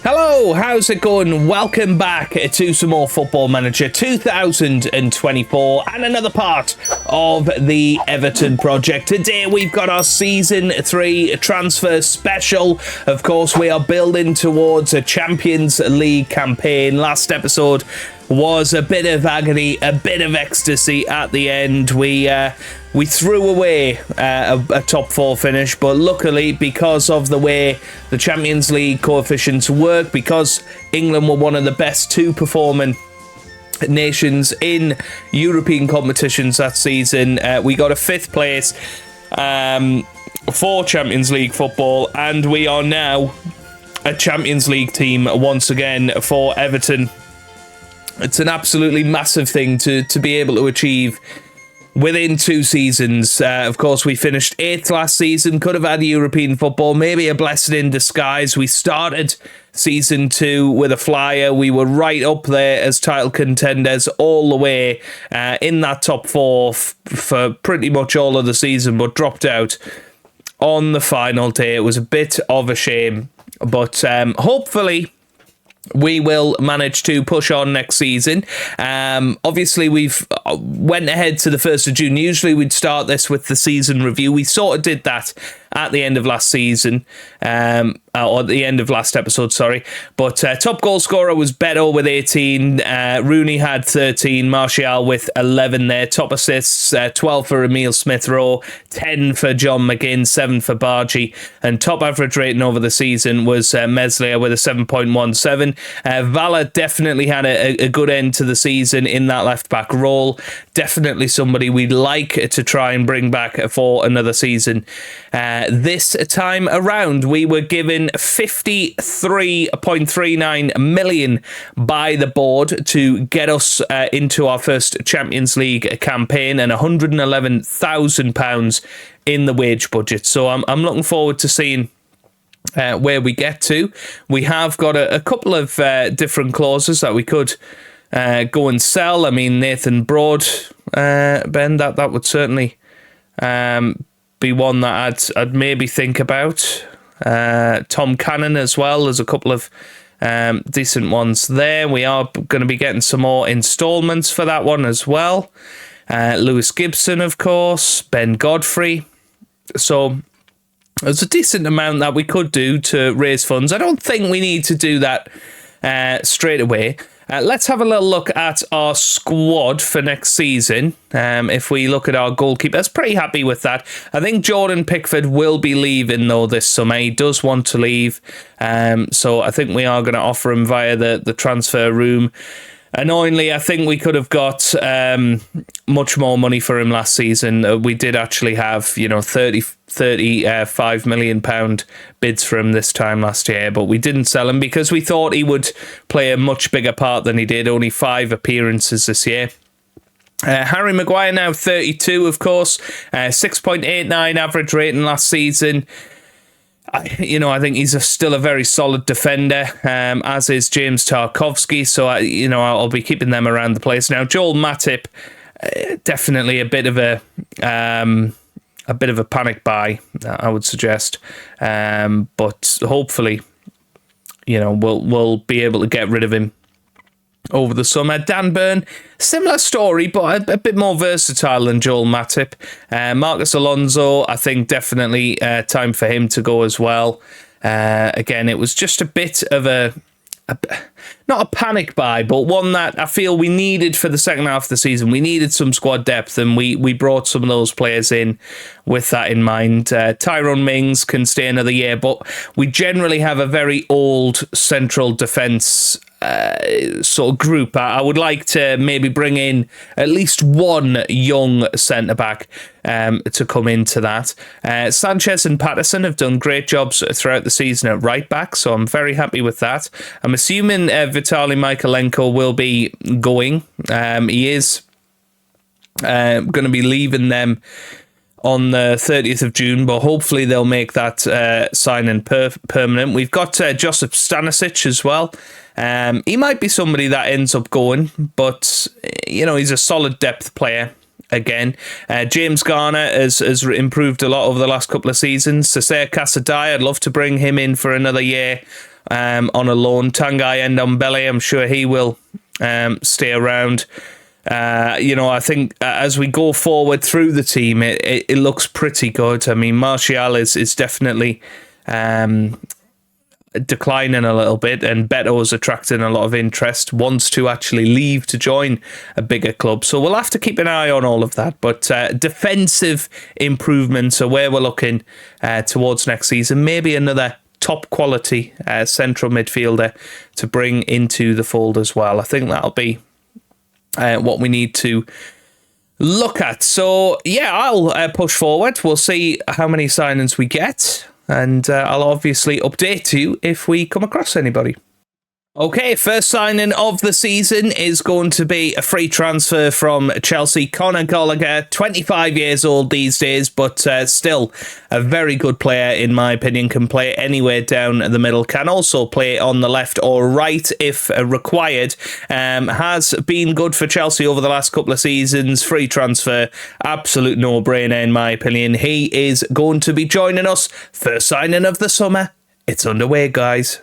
Hello, how's it going? Welcome back to some more Football Manager 2024 and another part of the Everton Project. Today we've got our Season 3 transfer special. Of course, we are building towards a Champions League campaign. Last episode was a bit of agony, a bit of ecstasy at the end. We threw away a top 4 finish, but luckily, because of the way the Champions League coefficients work, because England were one of the best 2 performing nations in European competitions that season, we got a 5th place for Champions League football, and we are now a Champions League team once again for Everton. It's an absolutely massive thing to be able to achieve within 2 seasons. Of course, we finished 8th last season, could have had European football, maybe a blessing in disguise. We started Season 2 with a flyer. We were right up there as title contenders all the way in that top 4 for pretty much all of the season, but dropped out on the final day. It was a bit of a shame, but hopefully we will manage to push on next season. Obviously, we've went ahead to the 1st of June. Usually, we'd start this with the season review. We sort of did that at the end of last season, or at the end of last episode, sorry. But top goal scorer was Beto with 18. Rooney had 13. Martial with 11 there. Top assists, 12 for Emile Smith-Rowe, 10 for John McGinn, 7 for Bargy. And top average rating over the season was Meslier with a 7.17. Vala definitely had a good end to the season in that left-back role. Definitely somebody we'd like to try and bring back for another season. This time around, we were given 53.39 million by the board to get us into our first Champions League campaign, and £111,000 in the wage budget. So I'm looking forward to seeing where we get to. We have got a couple of different clauses that we could go and sell. I mean, Nathan Broad, Ben, that would certainly be one that I'd maybe think about. Tom Cannon as well. There's a couple of decent ones there. We are going to be getting some more installments for that one as well. Lewis Gibson, of course. Ben Godfrey. So there's a decent amount that we could do to raise funds. I don't think we need to do that straight away. Let's have a little look at our squad for next season. If we look at our goalkeepers, pretty happy with that. I think Jordan Pickford will be leaving, though, this summer. He does want to leave. So I think we are going to offer him via the transfer room. Annoyingly, I think we could have got much more money for him last season. We did actually have, 35 million pound bids for him this time last year, but we didn't sell him because we thought he would play a much bigger part than he did. Only 5 appearances this year. Harry Maguire now 32, of course, 6.89 average rating last season. I think he's still a very solid defender, as is James Tarkowski. So, I'll be keeping them around the place. Now, Joel Matip, definitely a bit of a panic buy, I would suggest. But hopefully, we'll be able to get rid of him over the summer. Dan Burn, similar story, but a bit more versatile than Joel Matip. Marcus Alonso, I think definitely time for him to go as well. Again, it was just a bit of not a panic buy, but one that I feel we needed for the second half of the season. We needed some squad depth, and we brought some of those players in with that in mind. Tyrone Mings can stay another year, but we generally have a very old central defence sort of group. I would like to maybe bring in at least one young centre-back to come into that. Sanchez and Patterson have done great jobs throughout the season at right-back, so I'm very happy with that. I'm assuming Vitaly Mykolenko will be going. He is going to be leaving them on the 30th of June, but hopefully they'll make that signing permanent. We've got Josip Stanisic as well. He might be somebody that ends up going, but he's a solid depth player. Again, James Garner has improved a lot over the last couple of seasons. Cesar Casadei, I'd love to bring him in for another year on a loan. Tanguy Ndombele, I'm sure he will stay around. I think as we go forward through the team, it looks pretty good. I mean, Martial is definitely declining a little bit, and Beto's attracting a lot of interest, wants to actually leave to join a bigger club. So we'll have to keep an eye on all of that. But defensive improvements are where we're looking towards next season. Maybe another top quality central midfielder to bring into the fold as well. I think that'll be what we need to look at. So yeah, I'll push forward. We'll see how many signings we get, and I'll obviously update you if we come across anybody. Okay, first signing of the season is going to be a free transfer from Chelsea. Conor Gallagher, 25 years old these days, but still a very good player in my opinion. Can play anywhere down the middle, can also play on the left or right if required. Has been good for Chelsea over the last couple of seasons. Free transfer, absolute no-brainer in my opinion. He is going to be joining us. First signing of the summer. It's underway, guys.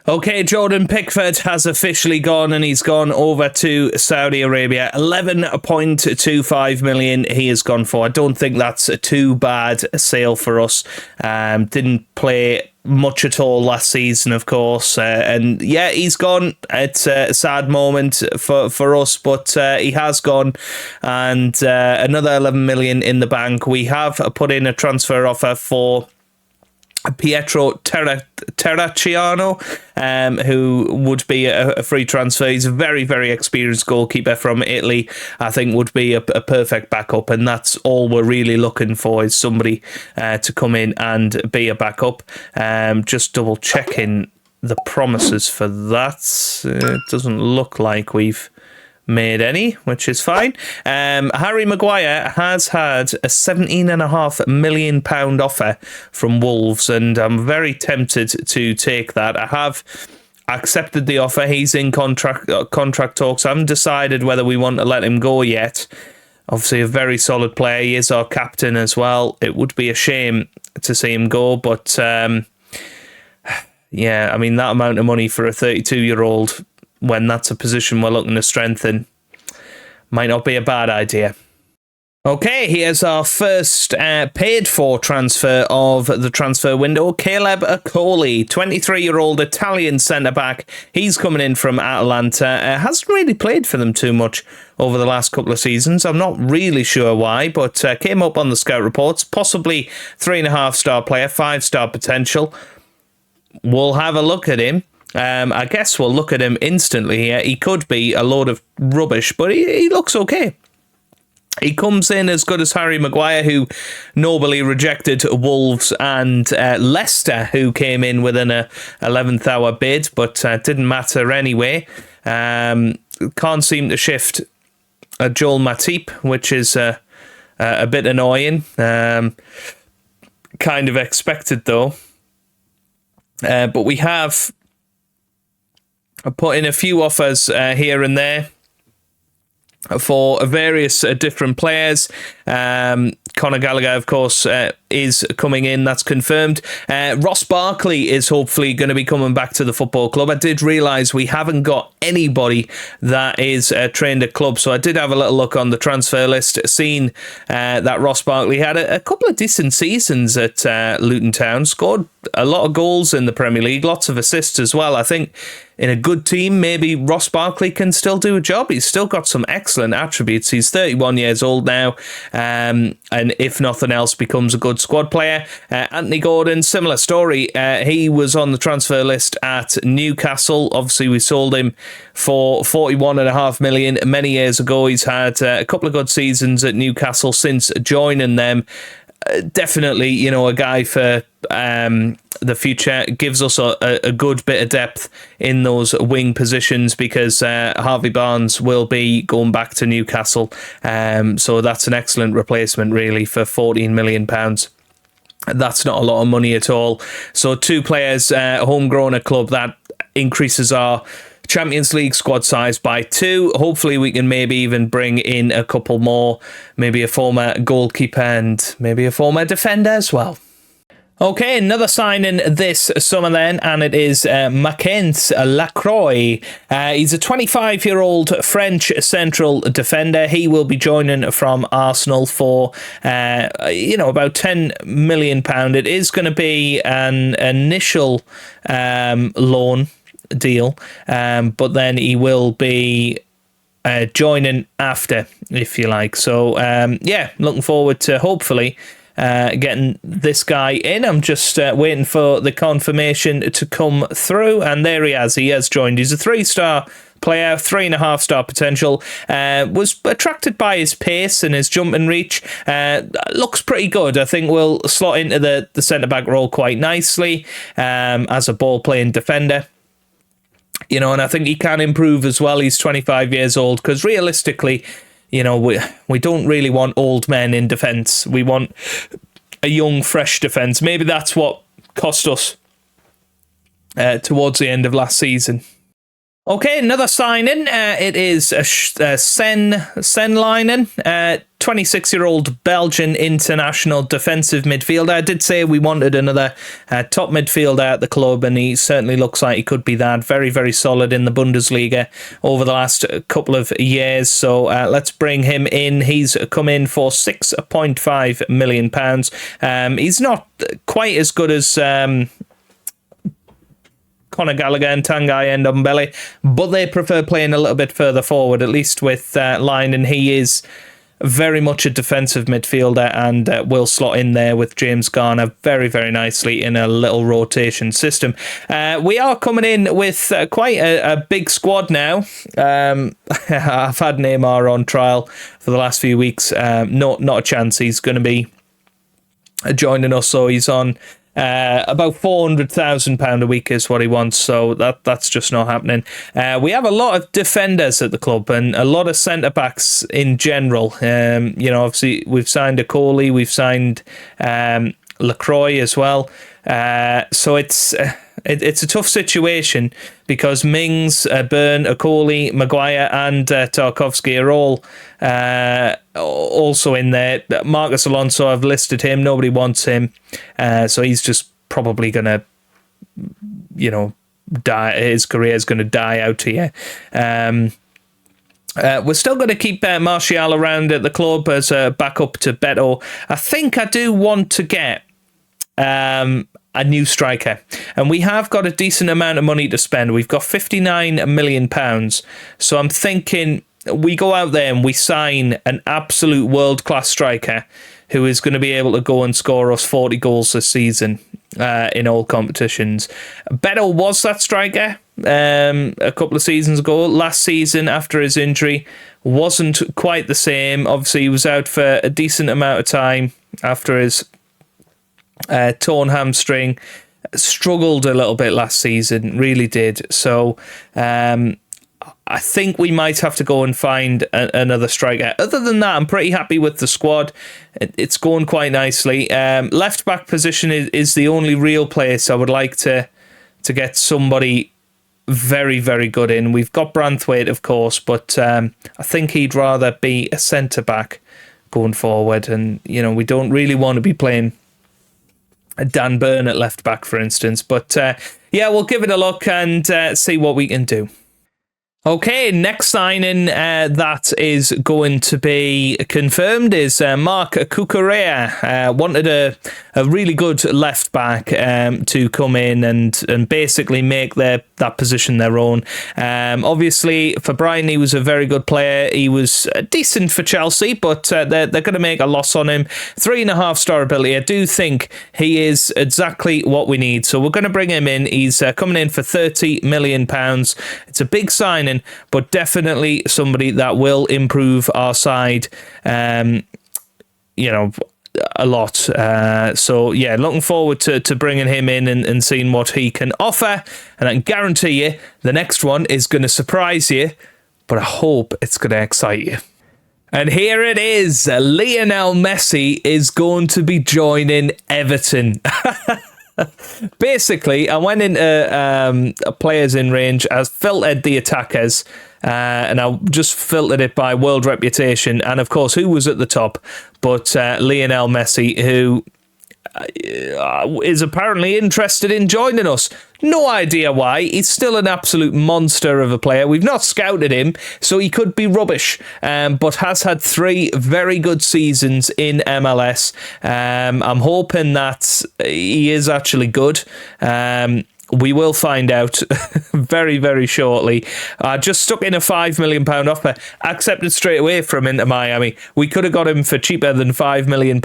Okay, Jordan Pickford has officially gone, and he's gone over to Saudi Arabia. 11.25 million he has gone for. I don't think that's a too bad a sale for us. Didn't play much at all last season, of course. And yeah, he's gone. It's a sad moment for us, but he has gone. And another 11 million in the bank. We have put in a transfer offer for Pietro Terracciano, who would be a free transfer. He's a very, very experienced goalkeeper from Italy. I think would be a perfect backup, and that's all we're really looking for, is somebody to come in and be a backup. Just double checking the promises for that. It doesn't look like we've made any, which is fine. Harry Maguire has had a £17.5 million offer from Wolves, and I'm very tempted to take that. I have accepted the offer. He's in contract talks. I haven't decided whether we want to let him go yet. Obviously a very solid player. He is our captain as well. It would be a shame to see him go, but yeah, I mean, that amount of money for a 32-year-old, when that's a position we're looking to strengthen, might not be a bad idea. Okay, here's our first paid-for transfer of the transfer window. Caleb Akoli, 23-year-old Italian centre-back. He's coming in from Atalanta. Hasn't really played for them too much over the last couple of seasons. I'm not really sure why, but came up on the scout reports. Possibly 3.5-star player, 5-star potential. We'll have a look at him. I guess we'll look at him instantly here. He could be a load of rubbish, but he looks okay. He comes in as good as Harry Maguire, who nobly rejected Wolves, and Leicester, who came in within a 11th hour bid, but didn't matter anyway. Can't seem to shift Joel Matip, which is a bit annoying. Kind of expected, though. But we have put in a few offers here and there for various different players. Conor Gallagher, of course, is coming in. That's confirmed. Ross Barkley is hopefully going to be coming back to the football club. I did realise we haven't got anybody that is trained at club, so I did have a little look on the transfer list, seen that Ross Barkley had a couple of decent seasons at Luton Town, scored a lot of goals in the Premier League, lots of assists as well. I think in a good team, maybe Ross Barkley can still do a job. He's still got some excellent attributes. He's 31 years old now, and if nothing else, becomes a good squad player. Anthony Gordon, similar story. He was on the transfer list at Newcastle. Obviously, we sold him for 41.5 million many years ago. He's had a couple of good seasons at Newcastle since joining them. Definitely, you know, a guy for the future. Gives us a good bit of depth in those wing positions, because Harvey Barnes will be going back to Newcastle. So that's an excellent replacement, really, for £14 million. That's not a lot of money at all. So 2 players, homegrown at club, that increases our Champions League squad size by 2. Hopefully we can maybe even bring in a couple more, maybe a former goalkeeper and maybe a former defender as well. Okay, another signing this summer then, and it is Mackenzie Lacroix. He's a 25-year-old French central defender. He will be joining from Arsenal for, about £10 million. It is going to be an initial loan deal, but then he will be joining after, if you like. So, looking forward to hopefully getting this guy in. I'm just waiting for the confirmation to come through, and there he has joined. He's a 3-star player, 3.5-star potential. Was attracted by his pace and his jump and reach. Looks pretty good. I think will slot into the centre-back role quite nicely as a ball-playing defender. And I think he can improve as well. He's 25 years old, because realistically, we don't really want old men in defence. We want a young, fresh defence. Maybe that's what cost us towards the end of last season. Okay, another signing. It is Sen Lionel, 26-year-old Belgian international defensive midfielder. I did say we wanted another top midfielder at the club, and he certainly looks like he could be that. Very, very solid in the Bundesliga over the last couple of years. So let's bring him in. He's come in for £6.5 million. He's not quite as good as Conor Gallagher and Tanguy and Ndombele, but they prefer playing a little bit further forward, at least with Lionel. He is very much a defensive midfielder and will slot in there with James Garner very, very nicely in a little rotation system. We are coming in with quite a big squad now. I've had Neymar on trial for the last few weeks. Not a chance he's going to be joining us, so he's on about £400,000 a week is what he wants, so that's just not happening. We have a lot of defenders at the club and a lot of centre backs in general. Obviously we've signed Akoli, we've signed Lacroix as well. So it's a tough situation because Mings, Byrne, Akoli, Maguire and Tarkovsky are all also in there. Marcus Alonso, I've listed him. Nobody wants him. So he's just probably going to, die. His career is going to die out here. We're still going to keep Martial around at the club as a backup to Beto. I think I do want to get a new striker, and we have got a decent amount of money to spend. We've got £59 million, so I'm thinking we go out there and we sign an absolute world-class striker who is going to be able to go and score us 40 goals this season in all competitions. Beto was that striker a couple of seasons ago. Last season, after his injury, wasn't quite the same. Obviously, he was out for a decent amount of time after his torn hamstring. Struggled a little bit last season, really did. So I think we might have to go and find another striker. Other than that, I'm pretty happy with the squad. It's going quite nicely. Left back position is the only real place I would like to get somebody very, very good in. We've got Branthwaite, of course, but I think he'd rather be a centre back going forward. And we don't really want to be playing Dan Byrne at left back, for instance. But we'll give it a look and see what we can do. Okay, next signing that is going to be confirmed is Mark Cucurella. Wanted a really good left back to come in and basically make that position their own. Obviously, for Brighton, he was a very good player. He was decent for Chelsea, but they're going to make a loss on him. 3.5-star ability. I do think he is exactly what we need. So we're going to bring him in. He's coming in for £30 million. It's a big signing, but definitely somebody that will improve our side, a lot. So looking forward to bringing him in and seeing what he can offer. And I can guarantee you the next one is going to surprise you, but I hope it's going to excite you. And here it is. Lionel Messi is going to be joining Everton. Basically, I went into players in range, I filtered the attackers, and I just filtered it by world reputation, and of course, who was at the top but Lionel Messi, who is apparently interested in joining us. No idea why. He's still an absolute monster of a player. We've not scouted him, so he could be rubbish, but has had 3 very good seasons in MLS. I'm hoping that he is actually good. We will find out very, very shortly. Just stuck in a £5 million offer, accepted straight away from Inter Miami. We could have got him for cheaper than £5 million.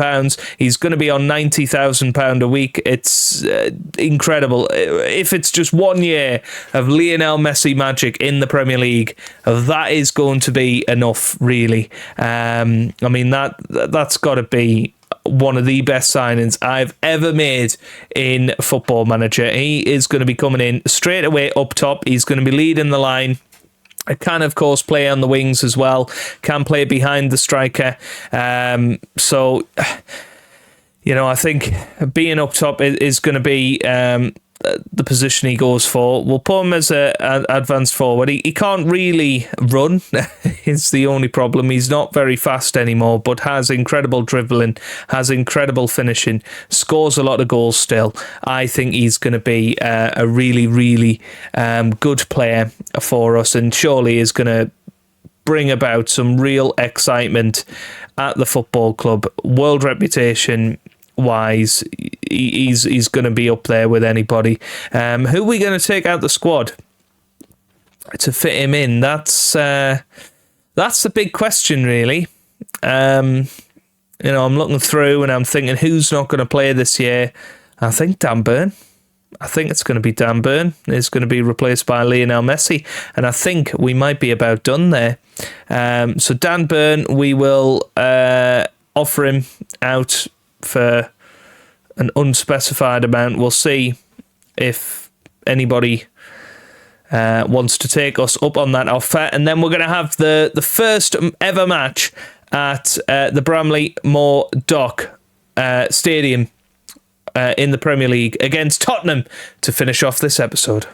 He's going to be on £90,000 a week. It's incredible. If it's just 1 year of Lionel Messi magic in the Premier League, that is going to be enough, really. I mean, that's got to be one of the best signings I've ever made in Football Manager. He is going to be coming in straight away up top. He's going to be leading the line. I can, of course, play on the wings as well. Can play behind the striker. So, you know, I think being up top is going to be the position he goes for. We'll put him as an advanced forward. He can't really run. It's the only problem. He's not very fast anymore, but has incredible dribbling, has incredible finishing, scores a lot of goals still. I think he's going to be a really, really good player for us, and surely is going to bring about some real excitement at the football club. World reputation wise, he's going to be up there with anybody. Who are we going to take out the squad to fit him in? That's the big question, really. You know, I'm looking through and I'm thinking, who's not going to play this year? I think Dan Burn. I think it's going to be Dan Burn. It's going to be replaced by Lionel Messi, and I think we might be about done there. So Dan Burn, we will offer him out for an unspecified amount. We'll see if anybody wants to take us up on that offer, and then we're going to have the first ever match at the Bramley Moore Dock Stadium in the Premier League against Tottenham to finish off this episode.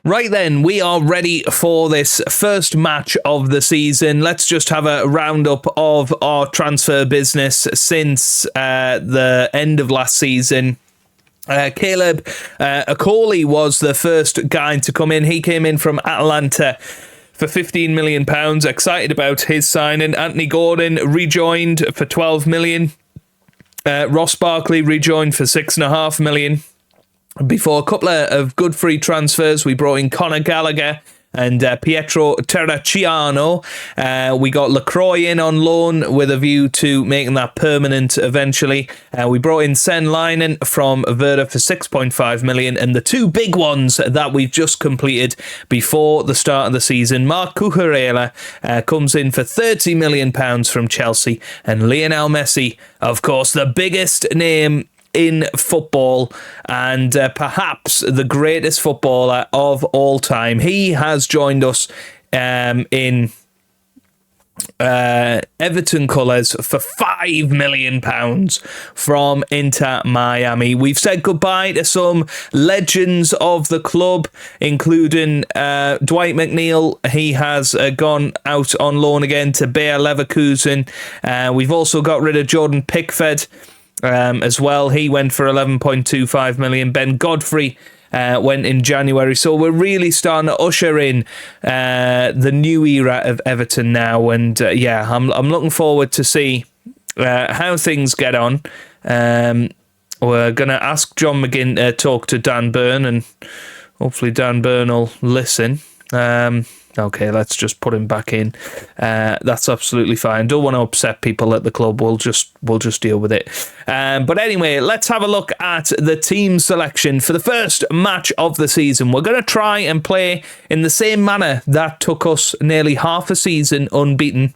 Right then, we are ready for this first match of the season. Let's just have a roundup of our transfer business since the end of last season. Caleb Akoli was the first guy to come in. He came in from Atalanta for £15 million. Excited about his signing. Anthony Gordon rejoined for £12 million. Ross Barkley rejoined for £6.5 million. Before a couple of good free transfers, we brought in Conor Gallagher and Pietro Terracciano. We got LaCroix in on loan with a view to making that permanent eventually. We brought in Sen Linen from Werder for £6.5 million. And the two big ones that we've just completed before the start of the season, Marc Cucurella comes in for £30 million from Chelsea. And Lionel Messi, of course, the biggest name in football and perhaps the greatest footballer of all time. He has joined us in Everton colours for £5 million from Inter Miami. We've said goodbye to some legends of the club, including Dwight McNeil. He has gone out on loan again to Bayer Leverkusen. We've also got rid of Jordan Pickford as well. He went for £11.25 million. Ben Godfrey went in January. So we're really starting to usher in the new era of Everton now. And I'm looking forward to see how things get on. We're going to ask John McGinn to talk to Dan Burn, and hopefully Dan Burn will listen. Okay, let's just put him back in. That's absolutely fine. Don't want to upset people at the club. We'll just deal with it. But anyway, let's have a look at the team selection for the first match of the season. We're going to try and play in the same manner that took us nearly half a season unbeaten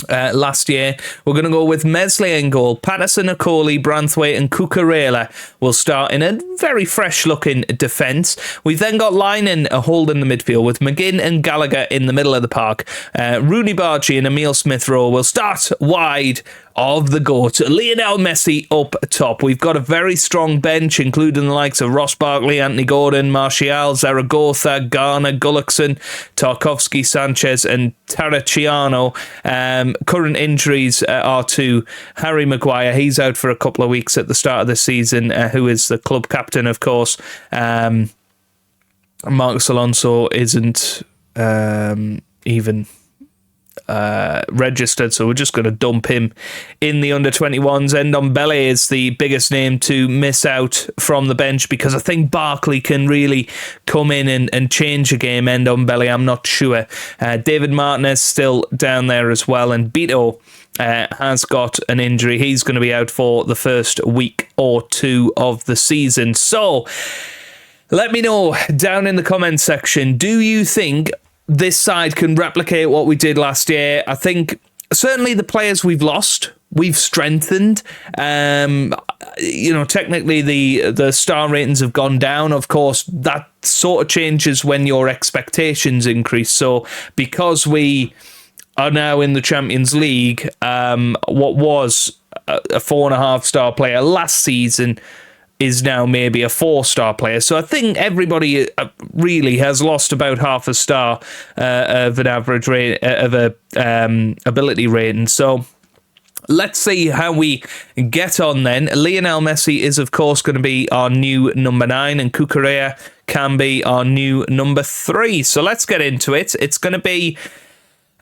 last year. We're going to go with Mesley in goal. Patterson, Akoli, Branthwaite and Cucurella will start in a very fresh looking defence. We've then got Linen holding the midfield with McGinn and Gallagher in the middle of the park. Rooney Barchi and Emile Smith-Rowe will start wide of the GOAT, Lionel Messi up top. We've got a very strong bench, including the likes of Ross Barkley, Anthony Gordon, Martial, Zaragoza, Garner, Gullickson, Tarkovsky, Sanchez and Terracciano. current injuries are to Harry Maguire. He's out for a couple of weeks at the start of the season, who is the club captain, of course. Marcos Alonso isn't even registered, so we're just going to dump him in the under-21s. Ndombele is the biggest name to miss out from the bench, because I think Barkley can really come in and change a game. Ndombele, I'm not sure. David Martinez still down there as well, and Beto has got an injury. He's going to be out for the first week or two of the season. So let me know down in the comments section, do you think this side can replicate what we did last year? I think certainly the players we've lost, we've strengthened. Technically the star ratings have gone down. Of course, that sort of changes when your expectations increase. So because we are now in the Champions League, what was a 4.5-star player last season is now maybe a 4-star player. So I think everybody really has lost about half a star of an average rate of a ability rating. So let's see how we get on then. Lionel Messi is, of course, going to be our new number 9, and Cucurella can be our new number 3. So let's get into it. It's going to be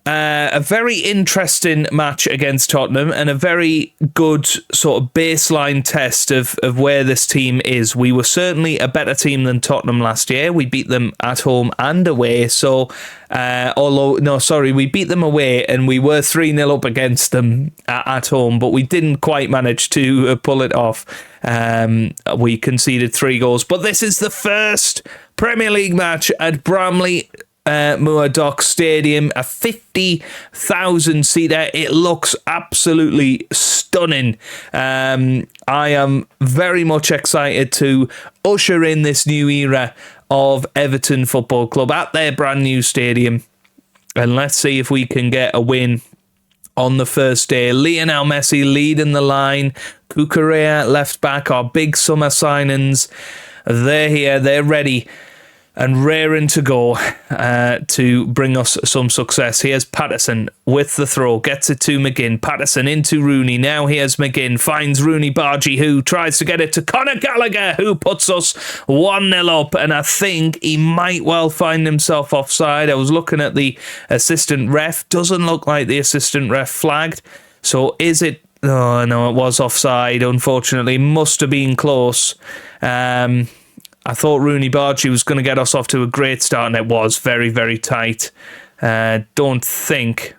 a very interesting match against Tottenham, and a very good sort of baseline test of where this team is. We were certainly a better team than Tottenham last year. We beat them at home and away. So, we beat them away, and we were 3-0 up against them at home, but we didn't quite manage to pull it off. We conceded 3 goals. But this is the first Premier League match at Bramley Moor Dock Stadium, a 50,000 seater. It looks absolutely stunning. I am very much excited to usher in this new era of Everton Football Club at their brand new stadium, and let's see if we can get a win on the first day. Lionel Messi leading the line, Cucurella left back, our big summer signings. They're here, they're ready and raring to go to bring us some success. Here's Patterson with the throw, gets it to McGinn. Patterson into Rooney. Now here's McGinn, finds Rooney Bargy, who tries to get it to Conor Gallagher, who puts us 1-0 up. And I think he might well find himself offside. I was looking at the assistant ref. Doesn't look like the assistant ref flagged. So is it? Oh, no, it was offside, unfortunately. Must have been close. I thought Rooney Bargy was going to get us off to a great start, and it was very, very tight. Don't think.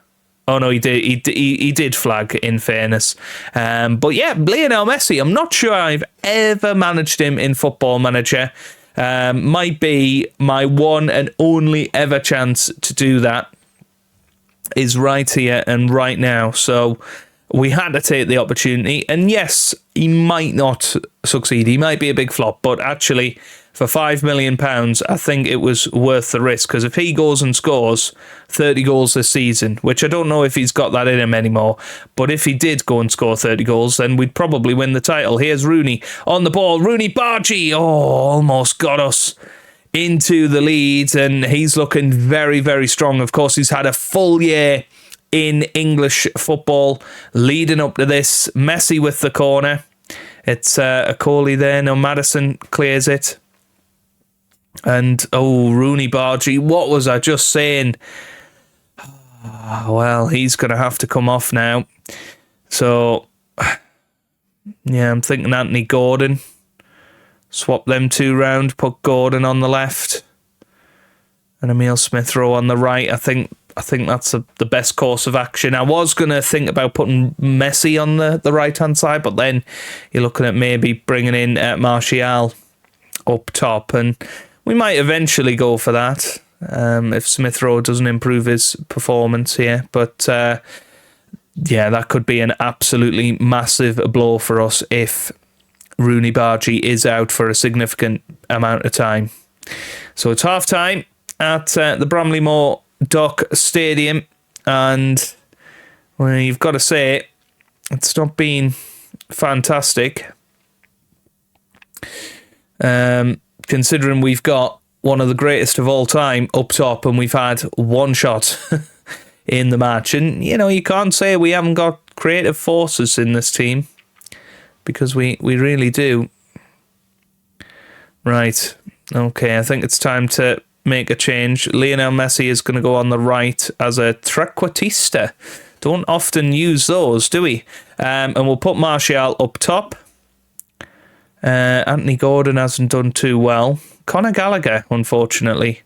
Oh no, he did. He did flag, in fairness. But yeah, Lionel Messi. I'm not sure I've ever managed him in Football Manager. Might be my one and only ever chance to do that. Is right here and right now. So we had to take the opportunity, and yes, he might not succeed. He might be a big flop, but actually, for £5 million, I think it was worth the risk, because if he goes and scores 30 goals this season, which I don't know if he's got that in him anymore, but if he did go and score 30 goals, then we'd probably win the title. Here's Rooney on the ball. Rooney Bargy, almost got us into the lead, and he's looking very, very strong. Of course, he's had a full year in English football leading up to this. Messi with the corner. It's a Coley there. No, Maddison clears it. And, Rooney Bargy. What was I just saying? Well, he's going to have to come off now. So, yeah, I'm thinking Anthony Gordon. Swap them two round. Put Gordon on the left. And Emile Smith-Rowe on the right. I think that's the best course of action. I was going to think about putting Messi on the right-hand side, but then you're looking at maybe bringing in Martial up top, and we might eventually go for that if Smith-Rowe doesn't improve his performance here. But yeah, that could be an absolutely massive blow for us if Rooney Bargy is out for a significant amount of time. So it's half-time at the Bramley Moor Dock Stadium, and well, you've got to say it's not been fantastic, considering we've got one of the greatest of all time up top, and we've had one shot in the match. And, you know, you can't say we haven't got creative forces in this team, because we really do. Right. Okay, I think it's time to make a change. Lionel Messi is going to go on the right as a trequartista. Don't often use those, do we? And we'll put Martial up top. Anthony Gordon hasn't done too well. Conor Gallagher, unfortunately,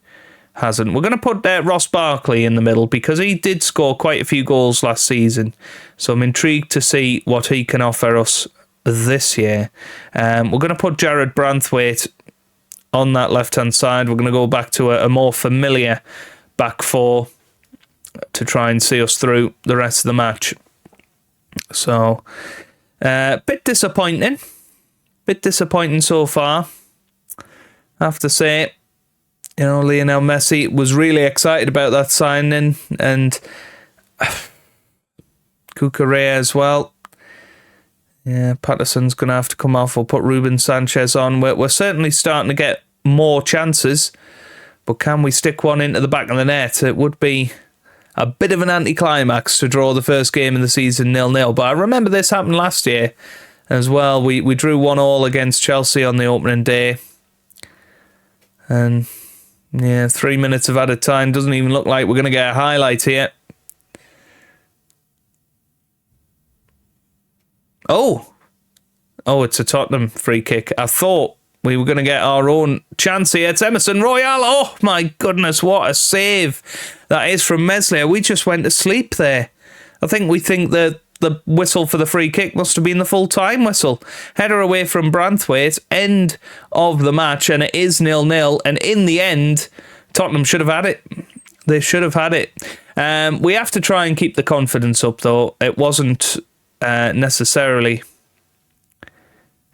hasn't. We're going to put Ross Barkley in the middle because he did score quite a few goals last season. So I'm intrigued to see what he can offer us this year. We're going to put Jared Branthwaite on that left-hand side. We're going to go back to a more familiar back four to try and see us through the rest of the match. So, bit disappointing. Bit disappointing so far. I have to say, you know, Lionel Messi was really excited about that signing, and Cucurella as well. Yeah, Patterson's going to have to come off. We'll put Ruben Sanchez on. We're certainly starting to get more chances, but can we stick one into the back of the net? It would be a bit of an anticlimax to draw the first game of the season 0-0. But I remember this happened last year as well. We drew 1-1 against Chelsea on the opening day. And yeah, 3 minutes of added time. Doesn't even look like we're going to get a highlight here. Oh, it's a Tottenham free kick. I thought we were going to get our own chance here. It's Emerson Royale. Oh, my goodness, what a save that is from Meslier. We just went to sleep there. I think we think that the whistle for the free kick must have been the full-time whistle. Header away from Branthwaite. End of the match, and it is 0-0. And in the end, Tottenham should have had it. They should have had it. We have to try and keep the confidence up, though. It wasn't necessarily...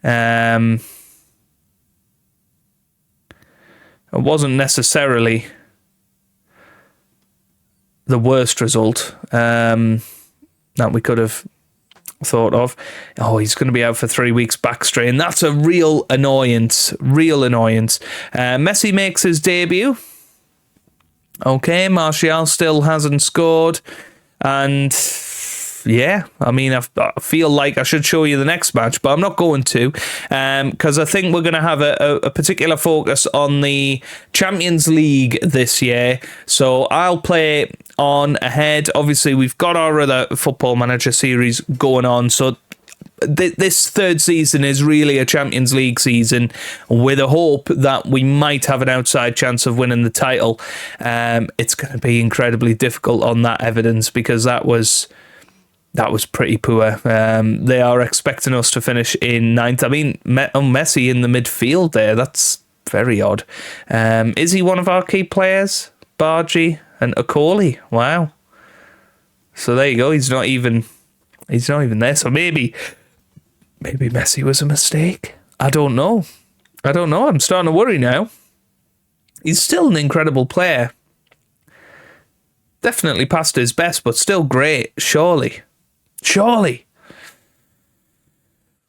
it wasn't necessarily the worst result that we could have thought of. Oh, he's going to be out for 3 weeks, back strain. That's a real annoyance. Messi makes his debut. Okay, Martial still hasn't scored. And yeah, I mean, I feel like I should show you the next match, but I'm not going to, because I think we're going to have a particular focus on the Champions League this year. So I'll play on ahead. Obviously, we've got our other Football Manager series going on, so this third season is really a Champions League season with a hope that we might have an outside chance of winning the title. It's going to be incredibly difficult on that evidence, because that was pretty poor. They are expecting us to finish in ninth. I mean, Messi in the midfield there, that's very odd. Is he one of our key players? Bargy and Okoli. Wow. So there you go. He's not even there. So maybe Messi was a mistake. I don't know. I'm starting to worry now. He's still an incredible player. Definitely past his best, but still great. Surely.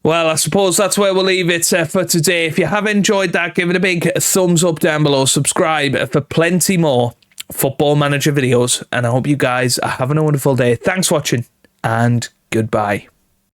Well, I suppose that's where we'll leave it for today. If you have enjoyed that, give it a big thumbs up down below. Subscribe for plenty more Football Manager videos. And I hope you guys are having a wonderful day. Thanks for watching, and goodbye.